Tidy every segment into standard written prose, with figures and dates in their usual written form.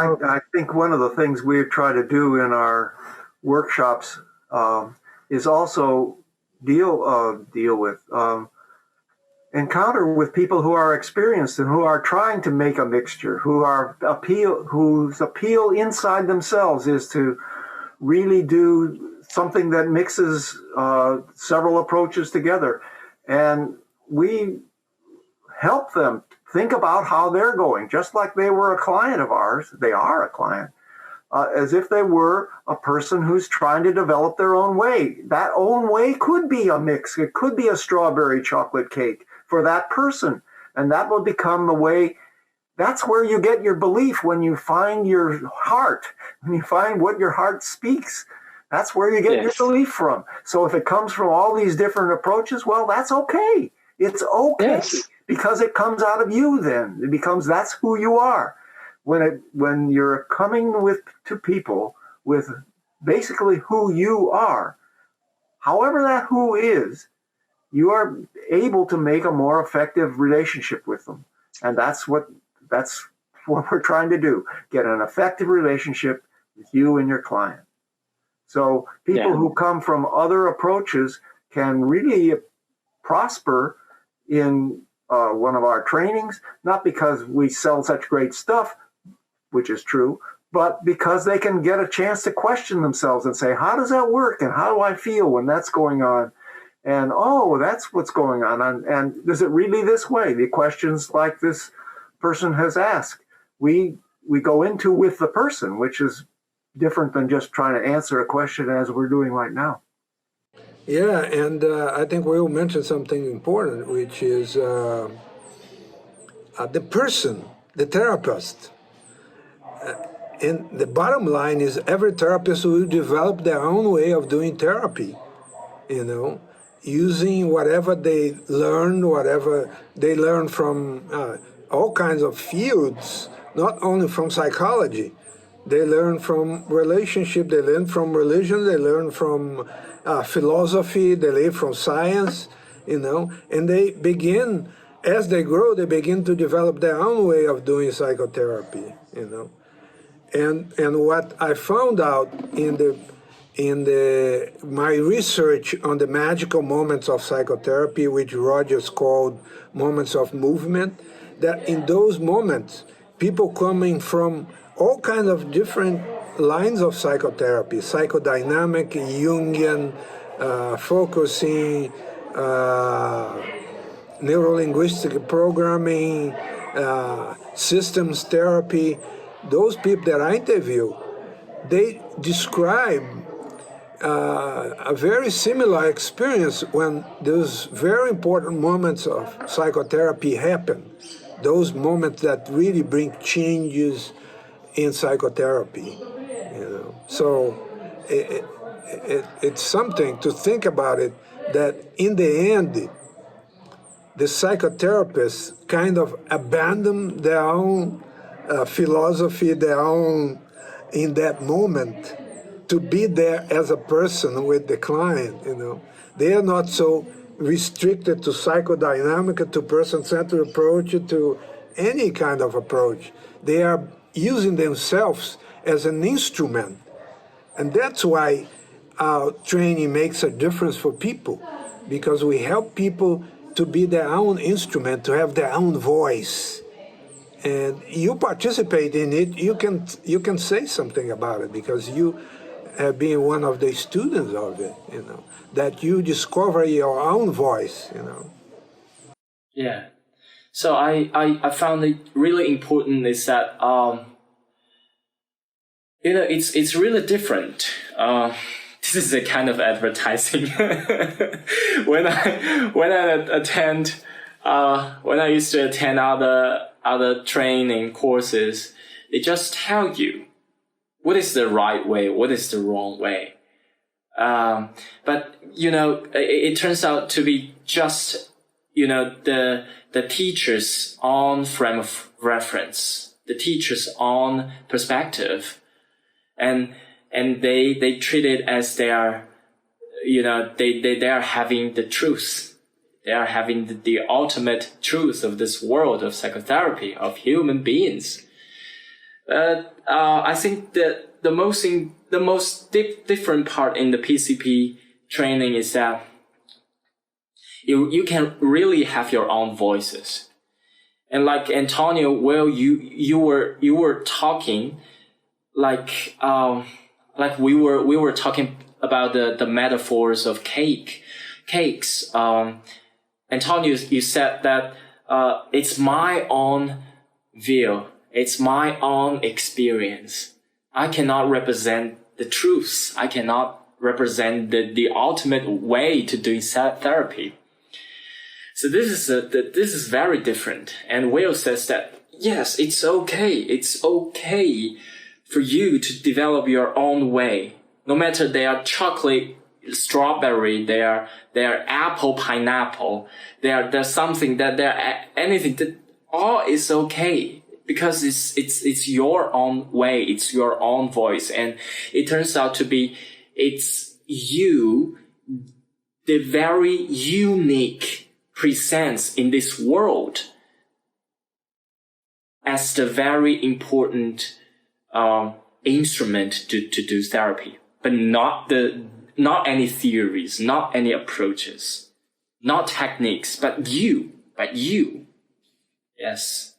I think one of the things we try to do in our workshops is also encounter with people who are experienced and who are trying to make a mixture, whose appeal inside themselves is to really do something that mixes several approaches together. And we help them think about how they're going, just like they were a client of ours. They are a client, as if they were a person who's trying to develop their own way. That own way could be a mix. It could be a strawberry chocolate cake for that person. And that will become the way. That's where you get your belief, when you find your heart, when you find what your heart speaks. That's where you get your belief from. So if it comes from all these different approaches, well, that's okay. It's okay because it comes out of you then. It becomes, that's who you are. When you're coming to people with basically who you are, however that who is, you are able to make a more effective relationship with them. And that's what we're trying to do. Get an effective relationship with you and your client. So people who come from other approaches can really prosper in one of our trainings, not because we sell such great stuff, which is true, but because they can get a chance to question themselves and say, how does that work? And how do I feel when that's going on? And, oh, that's what's going on. And is it really this way? The questions like this person has asked, we go into with the person, which is different than just trying to answer a question as we're doing right now. Yeah, and I think Will mentioned something important, which is the person, the therapist. And the bottom line is every therapist will develop their own way of doing therapy, using whatever they learn from all kinds of fields, not only from psychology. They learn from relationship, they learn from religion, they learn from philosophy, they learn from science, and they begin, as they grow, they begin to develop their own way of doing psychotherapy, And what I found out in my research on the magical moments of psychotherapy, which Rogers called moments of movement, that in those moments, people coming from all kinds of different lines of psychotherapy, psychodynamic, Jungian, focusing, neurolinguistic programming, systems therapy, those people that I interview, they describe a very similar experience when those very important moments of psychotherapy happen, those moments that really bring changes in psychotherapy. So it's something to think about it, that in the end, the psychotherapists kind of abandon their own philosophy, their own, in that moment, to be there as a person with the client, They are not so restricted to psychodynamic, to person-centered approach, to any kind of approach. They are using themselves as an instrument. And that's why our training makes a difference for people, because we help people to be their own instrument, to have their own voice. And you participate in it, you can say something about it, because you have been one of the students of it, that you discover your own voice, Yeah. So I found it really important is that, it's really different. This is a kind of advertising. when I used to attend other training courses, they just tell you what is the right way, what is the wrong way. But it turns out to be just the teacher's own frame of reference, the teacher's own perspective, and they treat it as they are, they are having the truth. They are having the ultimate truth of this world of psychotherapy, of human beings. I think that the most different part in the PCP training is that you can really have your own voices. And like Antonio, well, you were talking like we were talking about the metaphors of cakes. Antonio, you said that it's my own view, it's my own experience. I cannot represent the truths. I cannot represent the ultimate way to do therapy. So this is very different. And Will says that yes, it's okay. It's okay for you to develop your own way. No matter they are chocolate, strawberry, they are apple, pineapple, they're something that they're anything, that all is okay, because it's your own way, it's your own voice, and it turns out to be it's you, the very unique presence in this world as the very important instrument to do therapy, but not any theories, not any approaches, not techniques, but you. Yes.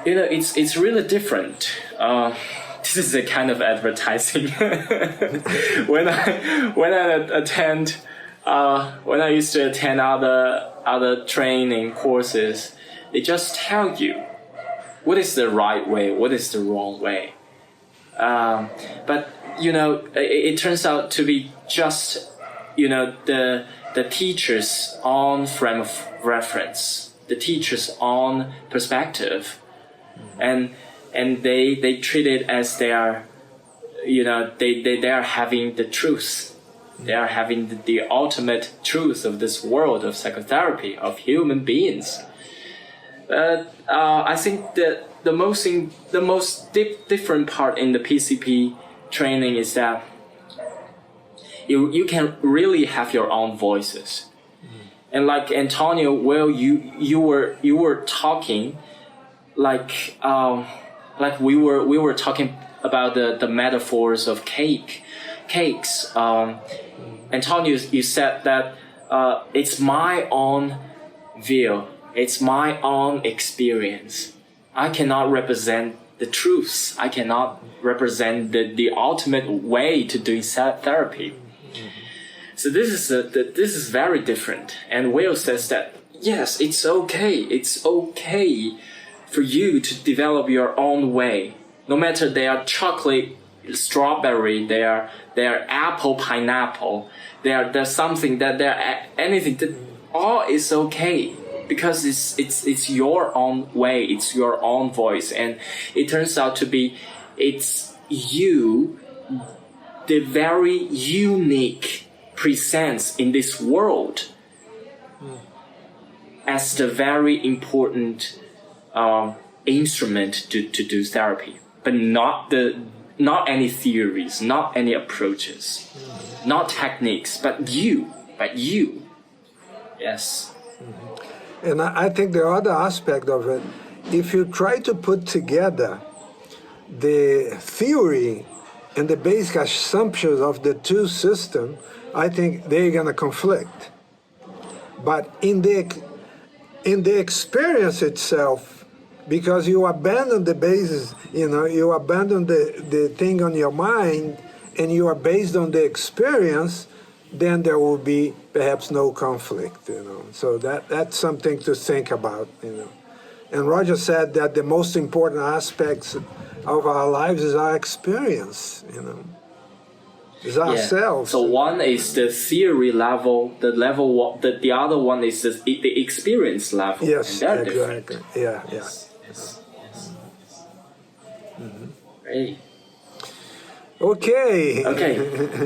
You know, it's really different. This is a kind of advertising. when I used to attend other training courses, they just tell you what is the right way, what is the wrong way. But you know, it turns out to be just, you know, the teacher's own frame of reference, the teacher's own perspective, and they treat it as they are, you know, they are having the truth. They are having the ultimate truth of this world of psychotherapy, of human beings. I think that the most different part in the PCP training is that you can really have your own voices. And like Antonio, well, you were talking like we were talking about the metaphors of cakes. Antonio, you said that it's my own view, it's my own experience. I cannot represent the truths. I cannot represent the ultimate way to do therapy. So this is very different. And Will says that yes, it's okay. It's okay for you to develop your own way. No matter they are chocolate, strawberry, they are apple, pineapple, they're something that they're anything, that all is okay, because it's your own way, it's your own voice, and it turns out to be it's you, the very unique presence in this world as the very important instrument to do therapy, but not any theories, not any approaches, not techniques, but you. Yes. And I think the other aspect of it, if you try to put together the theory and the basic assumptions of the two systems, I think they're going to conflict. But in the experience itself, because you abandon the basis, you abandon the thing on your mind, and you are based on the experience, then there will be perhaps no conflict, So that's something to think about, And Roger said that the most important aspects of our lives is our experience, Is ourselves. So one is the theory level, the other one is the experience level. Yes, and exactly. Different. Yeah. Yes. Great. Okay. Okay.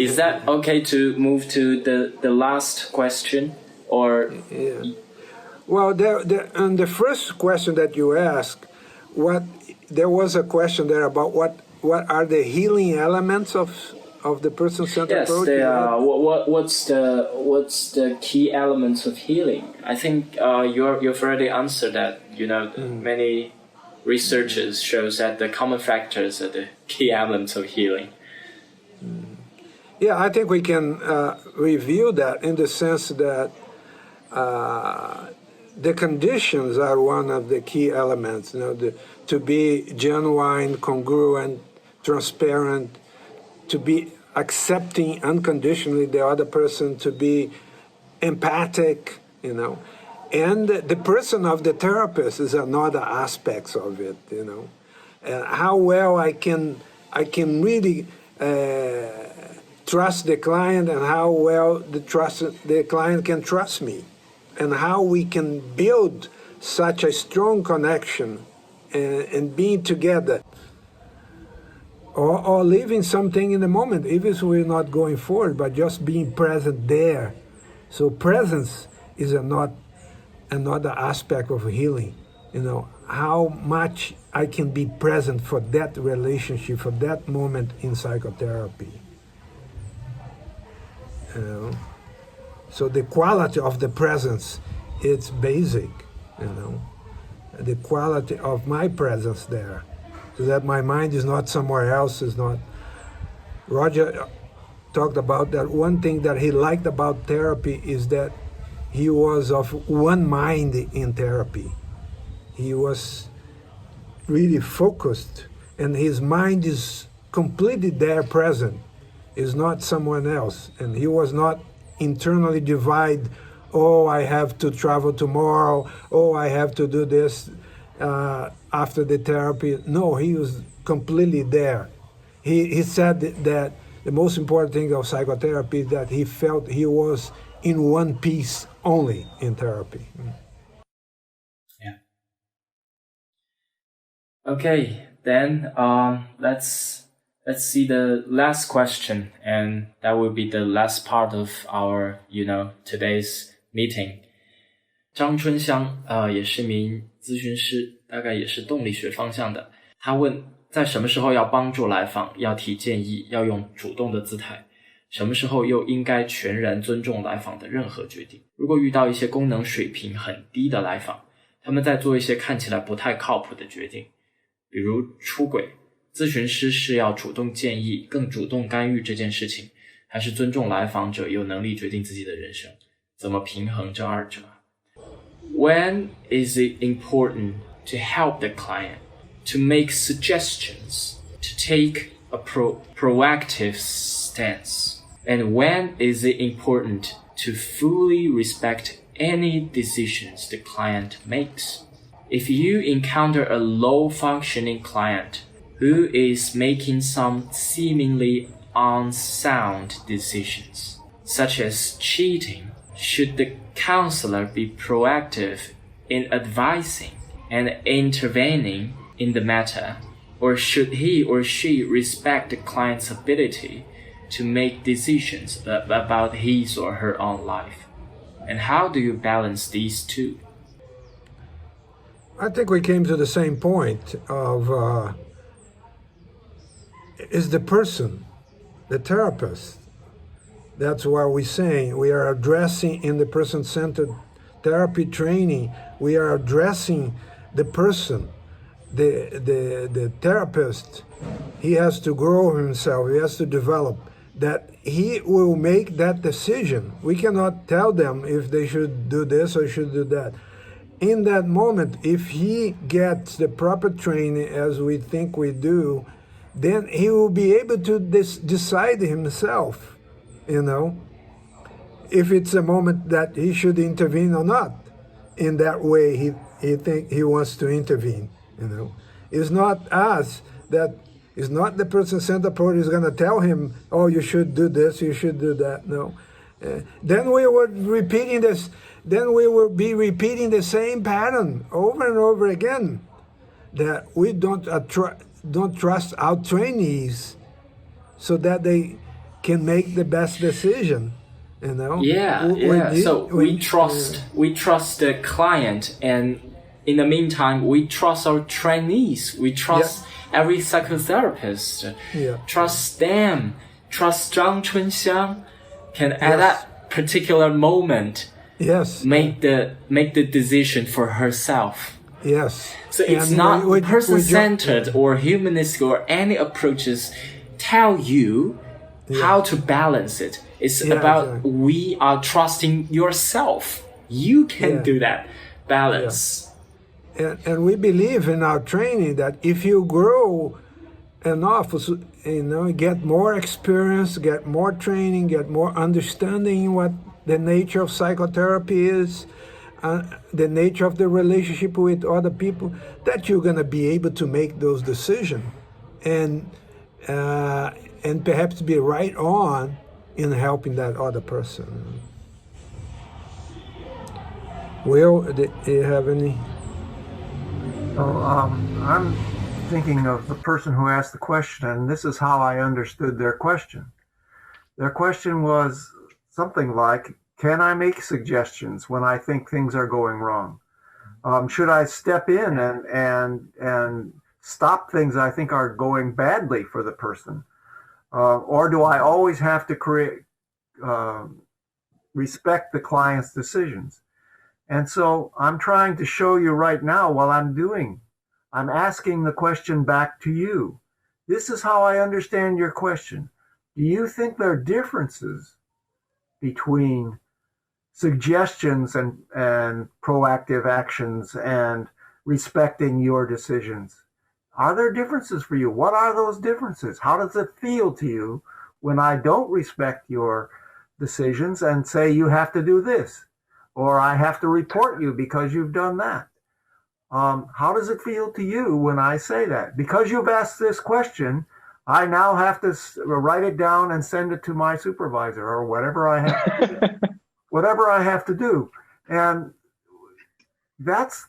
Is that okay to move to the last question, or? Yeah. Well, on the first question that you asked, there was a question there about what are the healing elements of the person-centered approach? Yes, what's the key elements of healing? I think you've already answered that. Many researchers shows that the common factors are the key elements of healing. Yeah, I think we can review that in the sense that the conditions are one of the key elements. To be genuine, congruent, transparent, to be accepting unconditionally the other person, to be empathic, And the person of the therapist is another aspect of it, And how well I can really trust the client, and how well the client can trust me, and how we can build such a strong connection and being together, or leaving something in the moment, even if we're not going forward, but just being present there. So presence is another aspect of healing. How much I can be present for that relationship, for that moment in psychotherapy. So the quality of the presence, it's basic, the quality of my presence there, so that my mind is not somewhere else, is not. Roger talked about that one thing that he liked about therapy is that he was of one mind in therapy. He was really focused, and his mind is completely there present, is not someone else. And he was not internally divided, oh, I have to travel tomorrow, oh, I have to do this after the therapy. No, he was completely there. He said that the most important thing of psychotherapy is that he felt he was in one piece only in therapy. Yeah. Okay, then let's see the last question, and that will be the last part of our today's meeting. 张春香也是名咨询师，大概也是动力学方向的。他问，在什么时候要帮助来访，要提建议，要用主动的姿态，什么时候又应该全然尊重来访的任何决定？如果遇到一些功能水平很低的来访，他们在做一些看起来不太靠谱的决定，比如出轨，咨询师是要主动建议，更主动干预这件事情，还是尊重来访者有能力决定自己的人生？怎么平衡这二者？ When is it important to help the client, to make suggestions, to take a proactive stance? And when is it important to fully respect any decisions the client makes? If you encounter a low-functioning client who is making some seemingly unsound decisions, such as cheating, should the counselor be proactive in advising and intervening in the matter, or should he or she respect the client's ability to make decisions about his or her own life? And how do you balance these two? I think we came to the same point of is the person, the therapist. That's why we're saying we are addressing in the person-centered therapy training, we are addressing the person, the therapist. He has to grow himself, he has to develop, that he will make that decision. We cannot tell them if they should do this or should do that. In that moment, if he gets the proper training as we think we do, then he will be able to decide himself, if it's a moment that he should intervene or not. In that way, he think he wants to intervene. It's not us that. It's not the person-centered approach is going to tell him, oh, you should do this, you should do that. No. Then we were repeating this. Then we will be repeating the same pattern over and over again. That we don't trust our trainees, so that they can make the best decision. So we trust the client, and in the meantime, we trust our trainees. We trust every psychotherapist. Trust them. Trust Zhang Chunxiang can at that particular moment make the decision for herself. Yes. So it's not person-centered or humanistic or any approaches tell you how to balance it. It's about we are trusting yourself. You can do that balance. And we believe in our training that if you grow enough, get more experience, get more training, get more understanding what the nature of psychotherapy is, the nature of the relationship with other people, that you're going to be able to make those decisions and perhaps be right on in helping that other person. Will, do you have any? I'm thinking of the person who asked the question, and this is how I understood their question. Their question was something like, can I make suggestions when I think things are going wrong? Should I step in and stop things I think are going badly for the person? Or do I always have to respect the client's decisions? And so I'm trying to show you right now while I'm asking the question back to you. This is how I understand your question. Do you think there are differences between suggestions and proactive actions and respecting your decisions? Are there differences for you? What are those differences? How does it feel to you when I don't respect your decisions and say you have to do this? Or I have to report you because you've done that. How does it feel to you when I say that? Because you've asked this question, I now have to write it down and send it to my supervisor or whatever I have to do. Whatever I have to do. And that's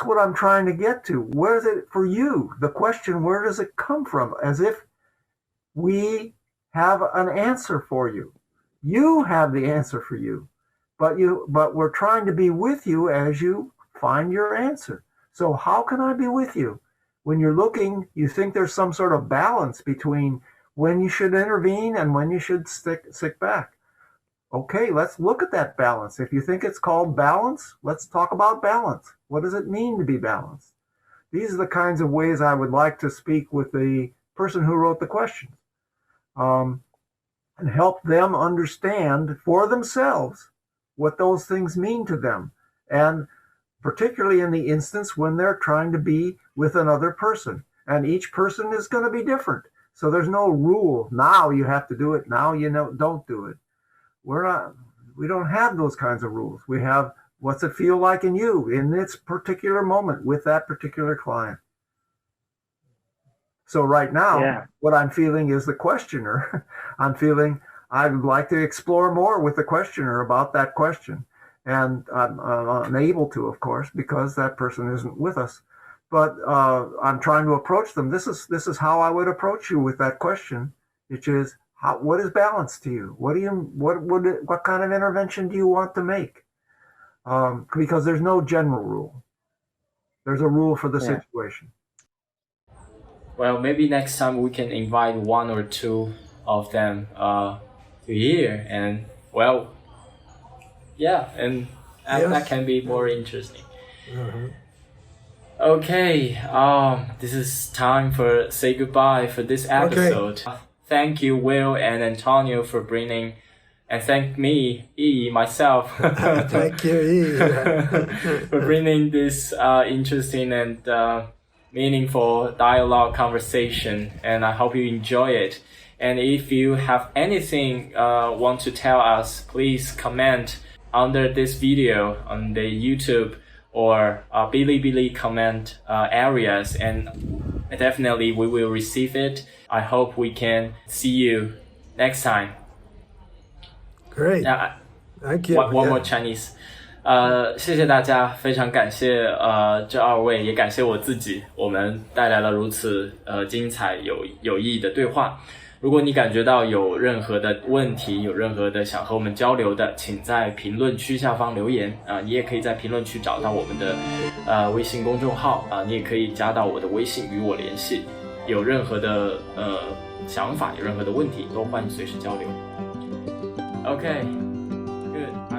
what I'm trying to get to. Where is it for you? The question, where does it come from? As if we have an answer for you. You have the answer for you. But we're trying to be with you as you find your answer. So how can I be with you? When you're looking, you think there's some sort of balance between when you should intervene and when you should sit back. Okay, let's look at that balance. If you think it's called balance, let's talk about balance. What does it mean to be balanced? These are the kinds of ways I would like to speak with the person who wrote the questions, and help them understand for themselves what those things mean to them, and particularly in the instance when they're trying to be with another person, and each person is going to be different. So there's no rule. Now you have to do it. Now don't do it. We don't have those kinds of rules. We have what's it feel like in you in this particular moment with that particular client. So right now, what I'm feeling is the questioner. I'm feeling I'd like to explore more with the questioner about that question. And I'm unable to, of course, because that person isn't with us. But I'm trying to approach them. This is how I would approach you with that question, which is, what is balance to you? What kind of intervention do you want to make? Because there's no general rule. There's a rule for the situation. Well, maybe next time we can invite one or two of them to here, and that can be more interesting. Mm-hmm. Okay, this is time for say goodbye for this episode. Okay. Thank you, Will and Antonio, for bringing, and thank me, myself. Thank you, for bringing this interesting and meaningful dialogue conversation, and I hope you enjoy it. And if you have anything want to tell us, please comment under this video on the YouTube or Bilibili comment areas, and definitely we will receive it. I hope we can see you next time. Great. Thank you. One more Chinese. 谢谢大家，非常感谢这二位，也感谢我自己，我们带来了如此精彩有意义的对话。如果你感觉到有任何的问题，有任何的想和我们交流的，请在评论区下方留言你也可以在评论区找到我们的微信公众号你也可以加到我的微信与我联系。有任何的想法，有任何的问题，都欢迎随时交流。Okay, good.